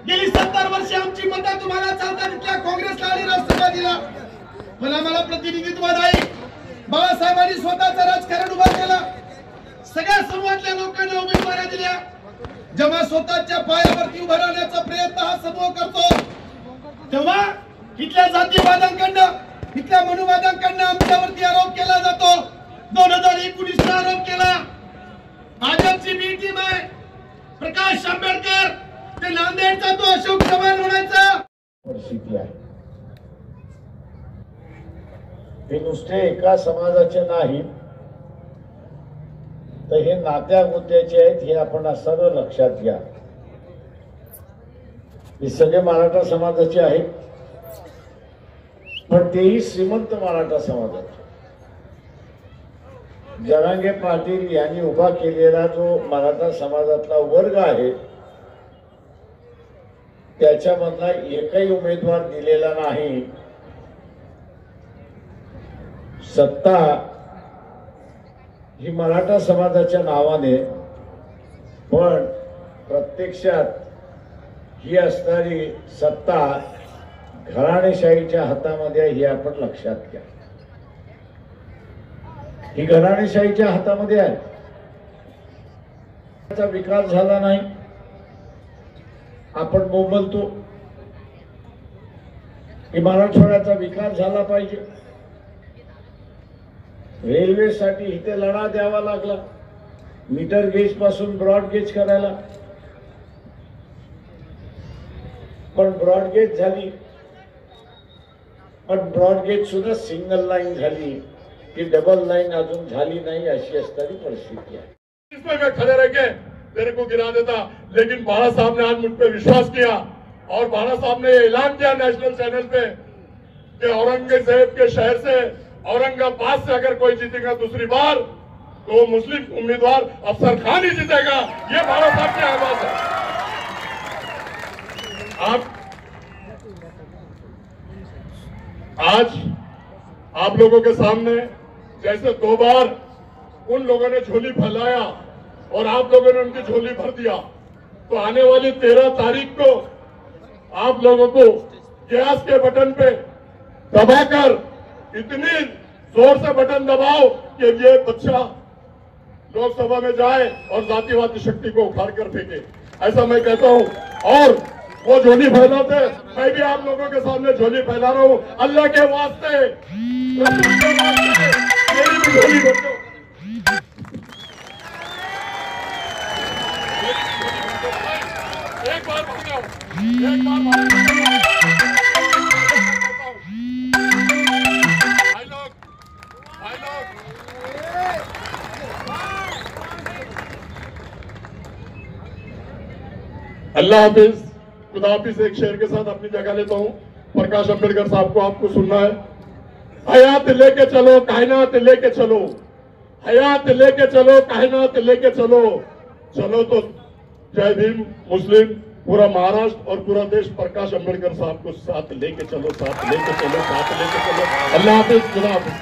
गेली 70 वर्ष आमची मतं तुम्हाला चालतात तिथल्या काँग्रेसला आणि राष्ट्रवादीला, पण आम्हाला प्रतिनिधित्व नाही। बाळासाहेबांनी स्वतःचं राजकारण उभं केलं, सगळ्या समाजातल्या लोकांना उमेदवाऱ्या दिल्या। जेव्हा स्वतःच्या पायावरती उभं राहण्याचा प्रयत्न हा समूह करतो, तेव्हा इथल्या जातीवाद्यांकडनं, इथल्या मनुवाद्यांकडनं आमच्यावरती आरोप केला जातो। 2019 ला आरोप केला। भाजपची बी टीम आहे, प्रकाश आंबेडकर ते नांदेडचा तो अशोक चव्हाण म्हणायचा परिस्थिती आहे। हे नुसते एका समाजाचे नाही, तर हे नात्या गोत्याचे आहेत, हे आपण सर्व लक्षात घ्या। हे सगळे मराठा समाजाचे आहेत, पण तेही श्रीमंत मराठा समाजाचे। जरांगे पाटील यांनी उभा केलेला जो मराठा समाजातला वर्ग आहे, त्याच्यामधला एकही उमेदवार दिलेला नाही। सत्ता ही मराठा समाजाच्या नावाने, पण प्रत्यक्षात ही असणारी सत्ता घराणेशाहीच्या हातामध्ये आहे, हे आपण लक्षात घ्या। ही घराणेशाहीच्या हातामध्ये आहे। त्याचा विकास झाला नाही, आपण बोलतो की मराठवाड्याचा विकास झाला पाहिजे। रेल्वेसाठी इथे लढा द्यावा लागला, मीटर गेज पासून ब्रॉड गेज करायला, पण ब्रॉड गेज झाली, पण ब्रॉड गेज सुद्धा सिंगल लाईन झाली, की डबल लाईन अजून झाली नाही, अशी असणारी परिस्थिती आहे। इसमें मैं खड़े रह के तेरे को गिरा देता, लेकिन बाला साहब ने आज मुझ पे विश्वास किया और बाला साहब ने ऐलान किया नेशनल चैनल पे कि औरंगजेब के शहर से, औरंगाबाद से अगर कोई जीतेगा दूसरी बार तो मुस्लिम उम्मीदवार अफसर खान ही जीतेगा। ये बाला साहब की आवाज है। आज आप लोगों के सामने जैसे 2 बार उन लोगों ने झोली फैलाया और आप लोगों ने उनकी झोली भर दिया, तो आने वाली 13 तारीख को आप लोगों को गैस के बटन पे दबाकर इतनी जोर से बटन दबाओ कि ये बच्चा लोकसभा में जाए और जातिवादी शक्ति को उखाड़ कर फेंके, ऐसा मैं कहता हूं। और वो झोली फैलाते, मैं भी आप लोगों के सामने झोली फैला रहा हूं। अल्लाह के वास्ते मेरी भी झोली भर दो। एक बार भर जाओ, एक बार भाई लोग अल्लाह हाफिज, खुदा हाफिज। एक शेर के साथ अपनी जगह लेता हूं। प्रकाश अंबेडकर साहब को आपको सुनना है। हयात लेके चलो, कायनात लेके चलो, हयात लेके चलो, कायनात लेके चलो। चलो तो जय भीम मुस्लिम, पूरा महाराष्ट्र और पूरा देश प्रकाश अंबेडकर साहब को साथ लेके चलो, साथ लेके चलो, साथ लेके चलो। अल्लाह हाफिज, खुदा हाफिज।